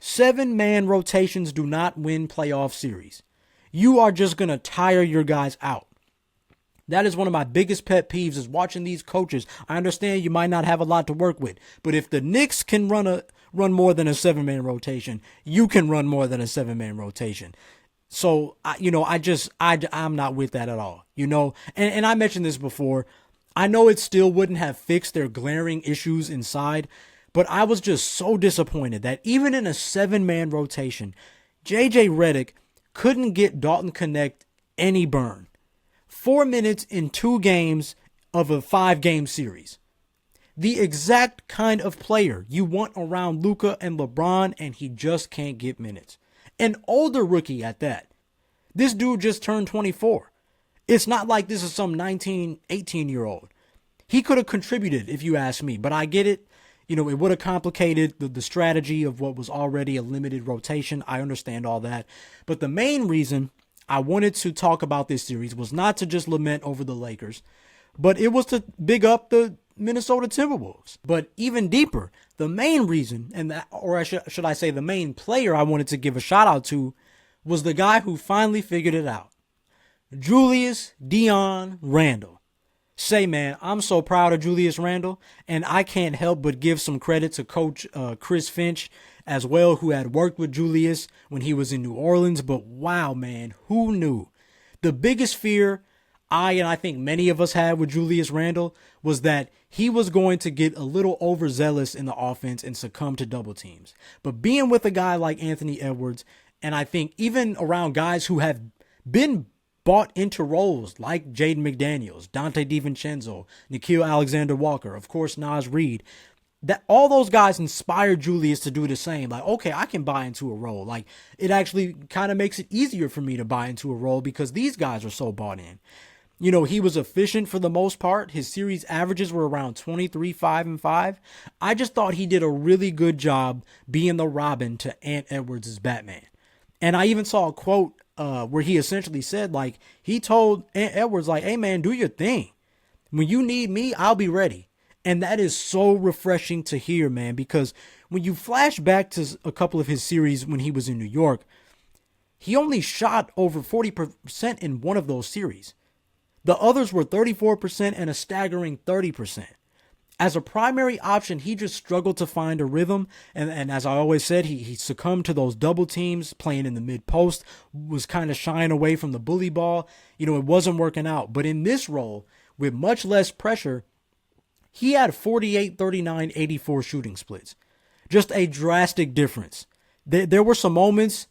S1: 7-man rotations do not win playoff series. You are just going to tire your guys out. That is one of my biggest pet peeves is watching these coaches. I understand you might not have a lot to work with, but if the Knicks can run more than a 7-man rotation, you can run more than a 7-man rotation. So, I'm not with that at all, and I mentioned this before. I know it still wouldn't have fixed their glaring issues inside, but I was just so disappointed that even in a 7-man rotation, J.J. Redick couldn't get Dalton Connect any burn. 4 minutes in 2 games of a 5-game series. The exact kind of player you want around Luka and LeBron, and he just can't get minutes. An older rookie at that. This dude just turned 24. It's not like this is some 19, 18-year-old. He could have contributed, if you ask me, but I get it. It would have complicated the strategy of what was already a limited rotation. I understand all that. But the main reason I wanted to talk about this series was not to just lament over the Lakers, but it was to big up the Minnesota Timberwolves. But even deeper, the main reason, should I say the main player I wanted to give a shout out to, was the guy who finally figured it out. Julius Dion Randle. Say, man, I'm so proud of Julius Randle, and I can't help but give some credit to Coach Chris Finch as well, who had worked with Julius when he was in New Orleans. But wow, man, who knew? The biggest fear I think many of us had with Julius Randle was that he was going to get a little overzealous in the offense and succumb to double teams. But being with a guy like Anthony Edwards, and I think even around guys who have been bought into roles like Jaden McDaniels, Dante DiVincenzo, Nickeil Alexander-Walker, of course, Naz Reid, that all those guys inspired Julius to do the same. Like, okay, I can buy into a role. Like, it actually kind of makes it easier for me to buy into a role because these guys are so bought in. He was efficient for the most part. His series averages were around 23, 5, and 5. I just thought he did a really good job being the Robin to Ant Edwards' Batman. And I even saw a quote where he essentially said, like, he told Ant Edwards, like, hey, man, do your thing. When you need me, I'll be ready. And that is so refreshing to hear, man, because when you flash back to a couple of his series when he was in New York, he only shot over 40% in one of those series. The others were 34% and a staggering 30%. As a primary option, he just struggled to find a rhythm. And as I always said, he succumbed to those double teams, playing in the mid-post, was kind of shying away from the bully ball. It wasn't working out. But in this role, with much less pressure, he had 48, 39, 84 shooting splits. Just a drastic difference. There were some moments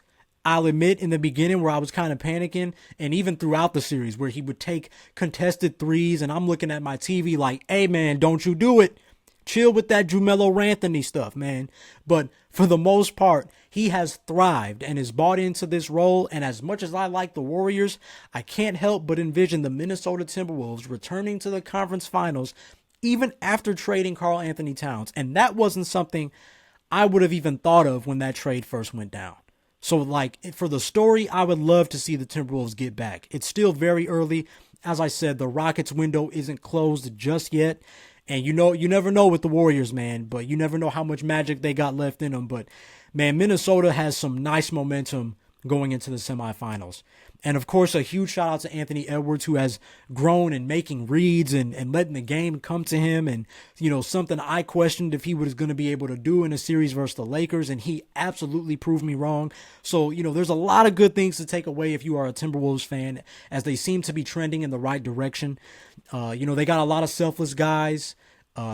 S1: I'll admit in the beginning where I was kind of panicking, and even throughout the series where he would take contested threes and I'm looking at my TV like, hey man, don't you do it. Chill with that Jumelo Ranthony stuff, man. But for the most part, he has thrived and is bought into this role. And as much as I like the Warriors, I can't help but envision the Minnesota Timberwolves returning to the conference finals even after trading Karl Anthony Towns. And that wasn't something I would have even thought of when that trade first went down. So, like, for the story, I would love to see the Timberwolves get back. It's still very early. As I said, the Rockets window isn't closed just yet. And you never know with the Warriors, man, but you never know how much magic they got left in them. But, man, Minnesota has some nice momentum going into the semifinals. And, of course, a huge shout out to Anthony Edwards, who has grown and making reads and letting the game come to him. And, something I questioned if he was going to be able to do in a series versus the Lakers, and he absolutely proved me wrong. So, there's a lot of good things to take away if you are a Timberwolves fan, as they seem to be trending in the right direction. They got a lot of selfless guys.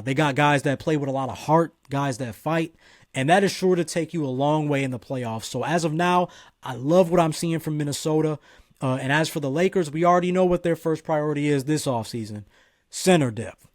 S1: They got guys that play with a lot of heart, guys that fight. And that is sure to take you a long way in the playoffs. So as of now, I love what I'm seeing from Minnesota. And as for the Lakers, we already know what their first priority is this offseason. Center depth.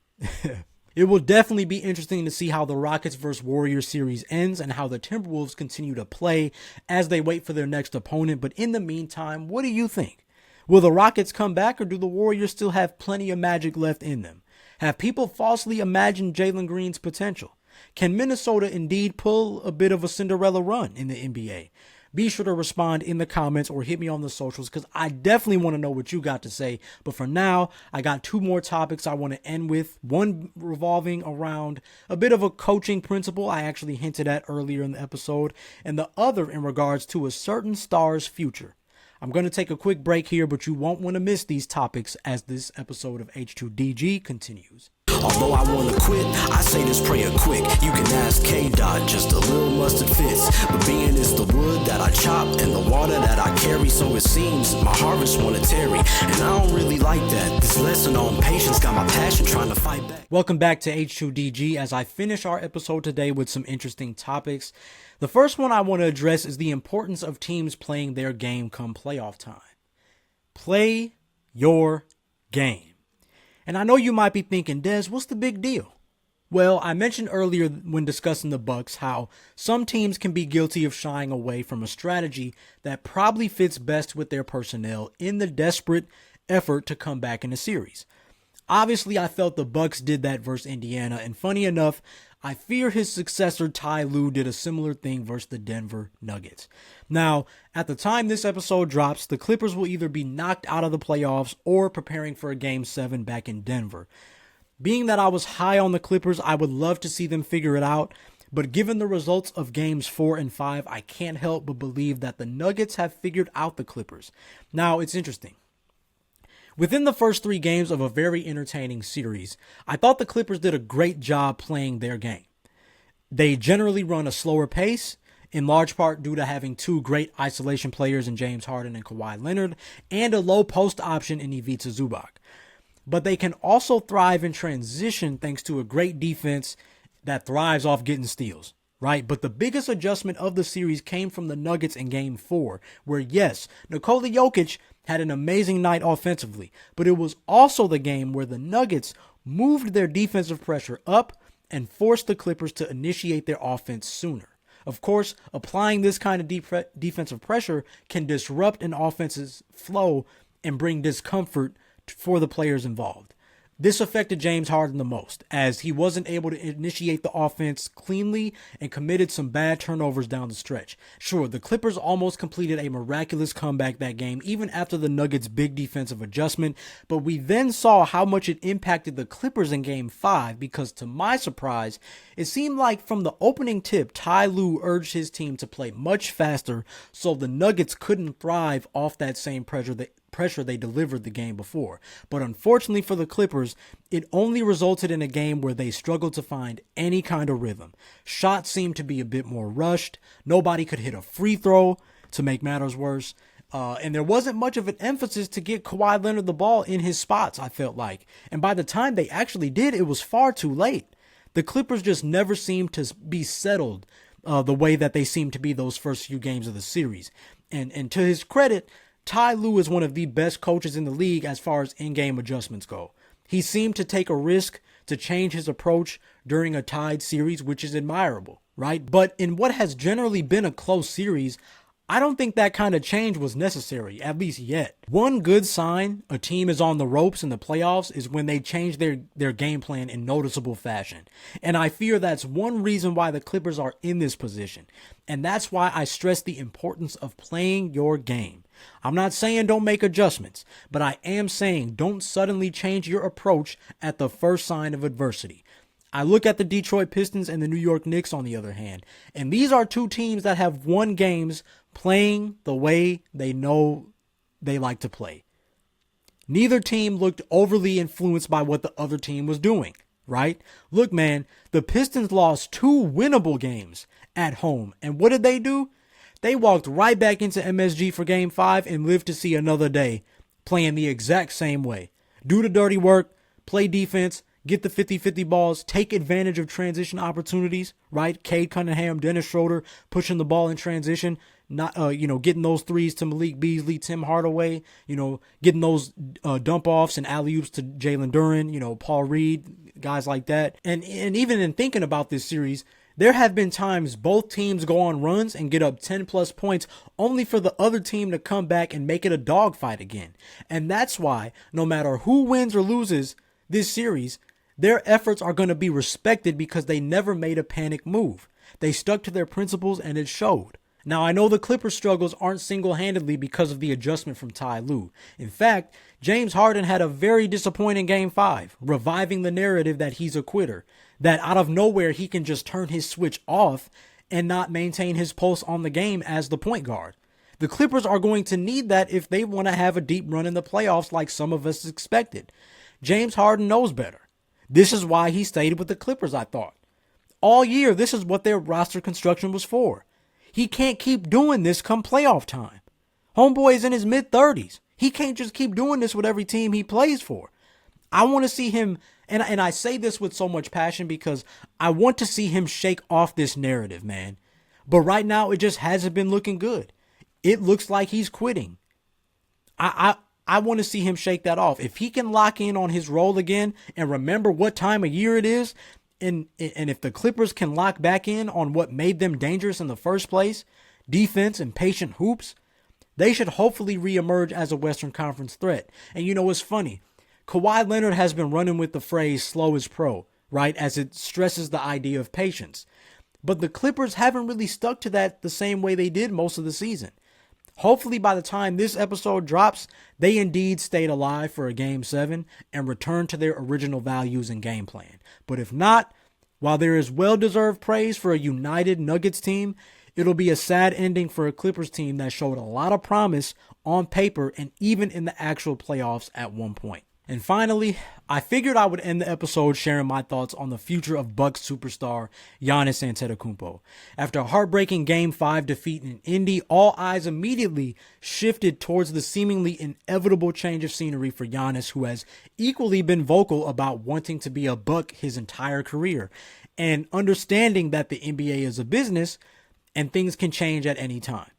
S1: It will definitely be interesting to see how the Rockets vs. Warriors series ends and how the Timberwolves continue to play as they wait for their next opponent. But in the meantime, what do you think? Will the Rockets come back, or do the Warriors still have plenty of magic left in them? Have people falsely imagined Jalen Green's potential? Can Minnesota indeed pull a bit of a Cinderella run in the NBA? Be sure to respond in the comments or hit me on the socials, because I definitely want to know what you got to say. But for now, I got two more topics I want to end with. One revolving around a bit of a coaching principle I actually hinted at earlier in the episode, and the other in regards to a certain star's future. I'm going to take a quick break here, but you won't want to miss these topics as this episode of H2DG continues.
S2: Although I wanna quit, I say this prayer quick. You can ask K-Dot, just a little mustard fits. But being it's the wood that I chop and the water that I carry, so it seems my harvest monetary. And I don't really like that. This lesson on patience got my passion trying to fight back.
S1: Welcome back to H2DG as I finish our episode today with some interesting topics. The first one I want to address is the importance of teams playing their game come playoff time. Play your game. And I know you might be thinking, Des, what's the big deal? Well, I mentioned earlier when discussing the Bucks how some teams can be guilty of shying away from a strategy that probably fits best with their personnel in the desperate effort to come back in a series. Obviously, I felt the Bucks did that versus Indiana, and funny enough, I fear his successor Ty Lue did a similar thing versus the Denver Nuggets. Now, at the time this episode drops, the Clippers will either be knocked out of the playoffs or preparing for a Game 7 back in Denver. Being that I was high on the Clippers, I would love to see them figure it out, but given the results of Games 4 and 5, I can't help but believe that the Nuggets have figured out the Clippers. Now, it's interesting. Within the first 3 games of a very entertaining series, I thought the Clippers did a great job playing their game. They generally run a slower pace, in large part due to having 2 great isolation players in James Harden and Kawhi Leonard, and a low post option in Ivica Zubac. But they can also thrive in transition thanks to a great defense that thrives off getting steals. Right, but the biggest adjustment of the series came from the Nuggets in Game 4, where yes, Nikola Jokic had an amazing night offensively, but it was also the game where the Nuggets moved their defensive pressure up and forced the Clippers to initiate their offense sooner. Of course, applying this kind of defensive pressure can disrupt an offense's flow and bring discomfort for the players involved. This affected James Harden the most, as he wasn't able to initiate the offense cleanly and committed some bad turnovers down the stretch. Sure, the Clippers almost completed a miraculous comeback that game, even after the Nuggets' big defensive adjustment, but we then saw how much it impacted the Clippers in Game 5, because to my surprise, it seemed like from the opening tip, Ty Lue urged his team to play much faster, so the Nuggets couldn't thrive off that same pressure they delivered the game before. But unfortunately for the Clippers, it only resulted in a game where they struggled to find any kind of rhythm. Shots seemed to be a bit more rushed. Nobody could hit a free throw to make matters worse. And there wasn't much of an emphasis to get Kawhi Leonard the ball in his spots, I felt like. And by the time they actually did, it was far too late. The Clippers just never seemed to be settled the way that they seemed to be those first few games of the series. And to his credit, Ty Lue is one of the best coaches in the league as far as in-game adjustments go. He seemed to take a risk to change his approach during a tied series, which is admirable, right? But in what has generally been a close series, I don't think that kind of change was necessary, at least yet. One good sign a team is on the ropes in the playoffs is when they change their game plan in noticeable fashion. And I fear that's one reason why the Clippers are in this position. And that's why I stress the importance of playing your game. I'm not saying don't make adjustments, but I am saying don't suddenly change your approach at the first sign of adversity. I look at the Detroit Pistons and the New York Knicks on the other hand, and these are two teams that have won games playing the way they know they like to play. Neither team looked overly influenced by what the other team was doing, right? Look, man, the Pistons lost 2 winnable games at home, and what did they do? They walked right back into MSG for Game 5 and lived to see another day playing the exact same way. Do the dirty work, play defense, get the 50-50 balls, take advantage of transition opportunities, right? Cade Cunningham, Dennis Schroeder pushing the ball in transition, not getting those threes to Malik Beasley, Tim Hardaway, getting those dump offs and alley-oops to Jalen Duren, Paul Reed, guys like that. And even in thinking about this series, there have been times both teams go on runs and get up 10 plus points only for the other team to come back and make it a dogfight again. And that's why no matter who wins or loses this series, their efforts are going to be respected because they never made a panic move. They stuck to their principles and it showed. Now, I know the Clippers' struggles aren't single-handedly because of the adjustment from Ty Lue. In fact, James Harden had a very disappointing Game 5, reviving the narrative that he's a quitter, that out of nowhere he can just turn his switch off and not maintain his pulse on the game as the point guard. The Clippers are going to need that if they want to have a deep run in the playoffs like some of us expected. James Harden knows better. This is why he stayed with the Clippers, I thought. All year, this is what their roster construction was for. He can't keep doing this come playoff time. Homeboy is in his mid-30s. He can't just keep doing this with every team he plays for. I want to see him, and I say this with so much passion because I want to see him shake off this narrative, man. But right now, it just hasn't been looking good. It looks like he's quitting. I want to see him shake that off. If he can lock in on his role again and remember what time of year it is, and if the Clippers can lock back in on what made them dangerous in the first place, defense and patient hoops, they should hopefully reemerge as a Western Conference threat. And it's funny. Kawhi Leonard has been running with the phrase slow is pro, right, as it stresses the idea of patience. But the Clippers haven't really stuck to that the same way they did most of the season. Hopefully by the time this episode drops, they indeed stayed alive for a Game 7 and returned to their original values and game plan. But if not, while there is well-deserved praise for a united Nuggets team, it'll be a sad ending for a Clippers team that showed a lot of promise on paper and even in the actual playoffs at one point. And finally, I figured I would end the episode sharing my thoughts on the future of Bucks superstar Giannis Antetokounmpo. After a heartbreaking Game 5 defeat in Indy, all eyes immediately shifted towards the seemingly inevitable change of scenery for Giannis, who has equally been vocal about wanting to be a Buck his entire career, and understanding that the NBA is a business and things can change at any time.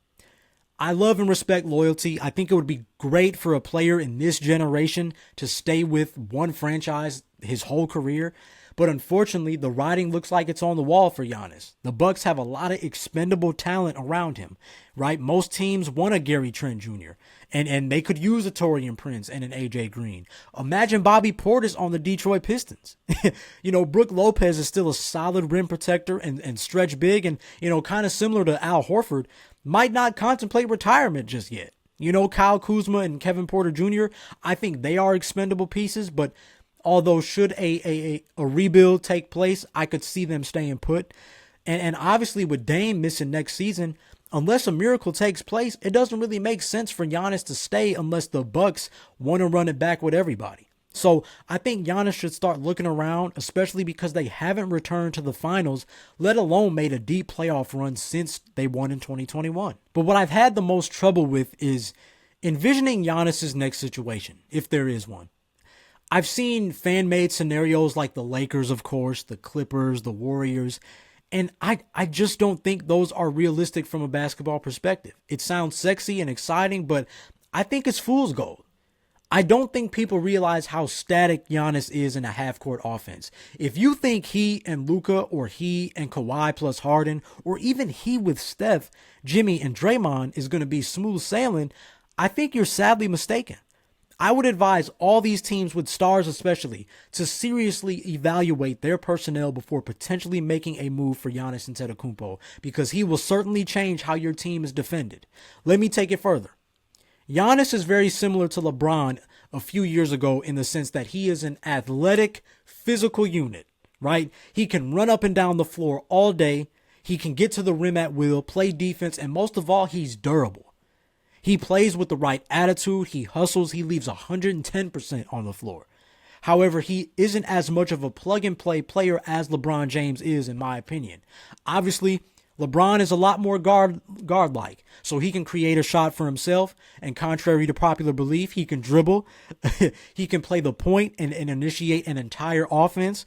S1: I love and respect loyalty. I think it would be great for a player in this generation to stay with one franchise his whole career. But unfortunately, the writing looks like it's on the wall for Giannis. The Bucks have a lot of expendable talent around him, right? Most teams want a Gary Trent Jr. And they could use a Taurean Prince and an AJ Green. Imagine Bobby Portis on the Detroit Pistons. Brook Lopez is still a solid rim protector and stretch big and, kind of similar to Al Horford, might not contemplate retirement just yet. Kyle Kuzma and Kevin Porter Jr., I think they are expendable pieces, but although should a rebuild take place, I could see them staying put. And obviously with Dame missing next season, unless a miracle takes place, it doesn't really make sense for Giannis to stay unless the Bucks want to run it back with everybody. So I think Giannis should start looking around, especially because they haven't returned to the finals, let alone made a deep playoff run since they won in 2021. But what I've had the most trouble with is envisioning Giannis's next situation, if there is one. I've seen fan-made scenarios like the Lakers, of course, the Clippers, the Warriors, And I just don't think those are realistic from a basketball perspective. It sounds sexy and exciting, but I think it's fool's gold. I don't think people realize how static Giannis is in a half-court offense. If you think he and Luka, or he and Kawhi plus Harden, or even he with Steph, Jimmy, and Draymond is going to be smooth sailing, I think you're sadly mistaken. I would advise all these teams with stars especially to seriously evaluate their personnel before potentially making a move for Giannis Antetokounmpo, because he will certainly change how your team is defended. Let me take it further. Giannis is very similar to LeBron a few years ago in the sense that he is an athletic, physical unit, right? He can run up and down the floor all day. He can get to the rim at will, play defense, and most of all, he's durable. He plays with the right attitude, he hustles, he leaves 110% on the floor. However, he isn't as much of a plug-and-play player as LeBron James is, in my opinion. Obviously, LeBron is a lot more guard-like, so he can create a shot for himself, and contrary to popular belief, he can dribble, he can play the point and initiate an entire offense.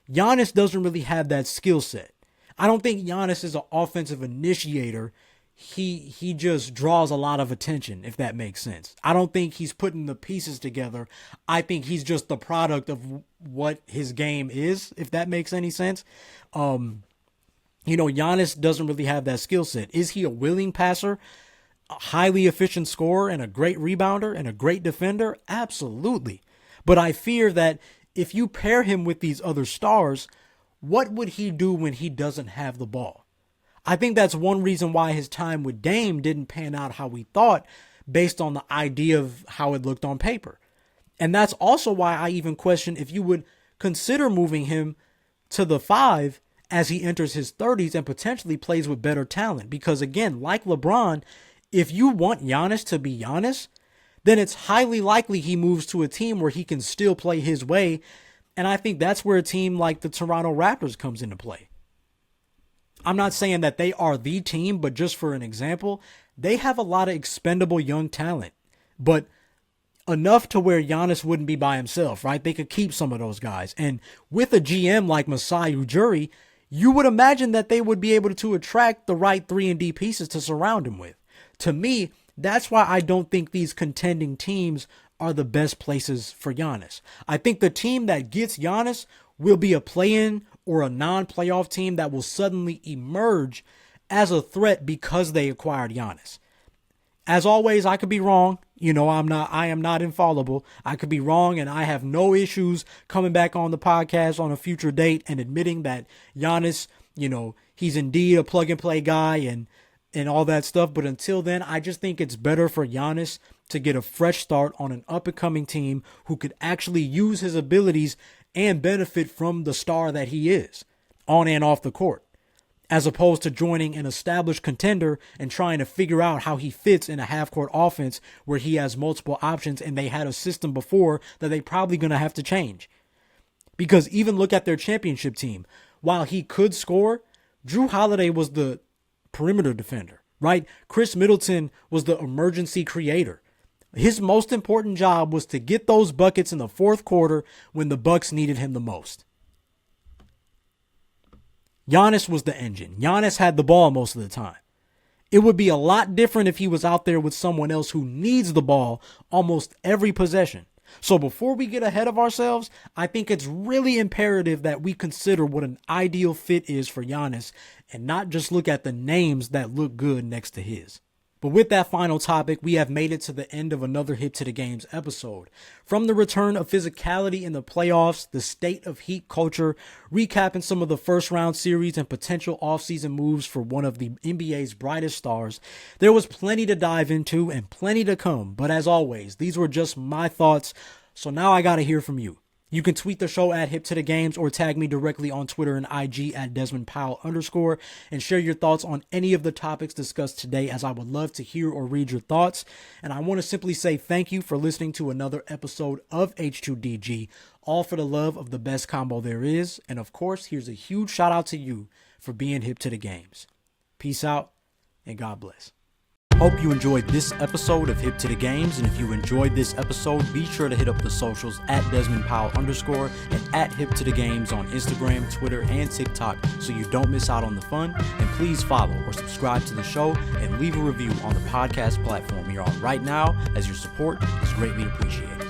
S1: Giannis doesn't really have that skill set. I don't think Giannis is an offensive initiator. He just draws a lot of attention, if that makes sense. I don't think he's putting the pieces together. I think he's just the product of what his game is, if that makes any sense. Giannis doesn't really have that skill set. Is he a willing passer, a highly efficient scorer, and a great rebounder, and a great defender? Absolutely. But I fear that if you pair him with these other stars, what would he do when he doesn't have the ball? I think that's one reason why his time with Dame didn't pan out how we thought, based on the idea of how it looked on paper. And that's also why I even question if you would consider moving him to the 5 as he enters his 30s and potentially plays with better talent. Because again, like LeBron, if you want Giannis to be Giannis, then it's highly likely he moves to a team where he can still play his way. And I think that's where a team like the Toronto Raptors comes into play. I'm not saying that they are the team, but just for an example, they have a lot of expendable young talent, but enough to where Giannis wouldn't be by himself, right? They could keep some of those guys. And with a GM like Masai Ujiri, you would imagine that they would be able to attract the right 3-and-D pieces to surround him with. To me, that's why I don't think these contending teams are the best places for Giannis. I think the team that gets Giannis will be a play-in or a non-playoff team that will suddenly emerge as a threat because they acquired Giannis. As always, I could be wrong. I am not infallible. I could be wrong, and I have no issues coming back on the podcast on a future date and admitting that Giannis, he's indeed a plug-and-play guy and all that stuff. But until then, I just think it's better for Giannis to get a fresh start on an up-and-coming team who could actually use his abilities and benefit from the star that he is on and off the court, as opposed to joining an established contender and trying to figure out how he fits in a half-court offense where he has multiple options and they had a system before that they probably going to have to change. Because even look at their championship team. While he could score, Jrue Holiday was the perimeter defender, right? Chris Middleton was the emergency creator. His most important job was to get those buckets in the fourth quarter when the Bucks needed him the most. Giannis was the engine. Giannis had the ball most of the time. It would be a lot different if he was out there with someone else who needs the ball almost every possession. So before we get ahead of ourselves, I think it's really imperative that we consider what an ideal fit is for Giannis and not just look at the names that look good next to his. But with that final topic, we have made it to the end of another Hip to the Games episode. From the return of physicality in the playoffs, the state of Heat culture, recapping some of the first round series and potential offseason moves for one of the NBA's brightest stars, there was plenty to dive into and plenty to come. But as always, these were just my thoughts. So now I got to hear from you. You can tweet the show at Hip to the Games or tag me directly on Twitter and IG at Desmond Powell _, and share your thoughts on any of the topics discussed today, as I would love to hear or read your thoughts. And I want to simply say thank you for listening to another episode of H2DG, all for the love of the best combo there is. And of course, here's a huge shout out to you for being hip to the games. Peace out and God bless. Hope you enjoyed this episode of Hip to the Games, and if you enjoyed this episode, be sure to hit up the socials at Desmond Powell _ and at Hip to the Games on Instagram, Twitter, and TikTok so you don't miss out on the fun. And please follow or subscribe to the show and leave a review on the podcast platform you're on right now, as your support is greatly appreciated.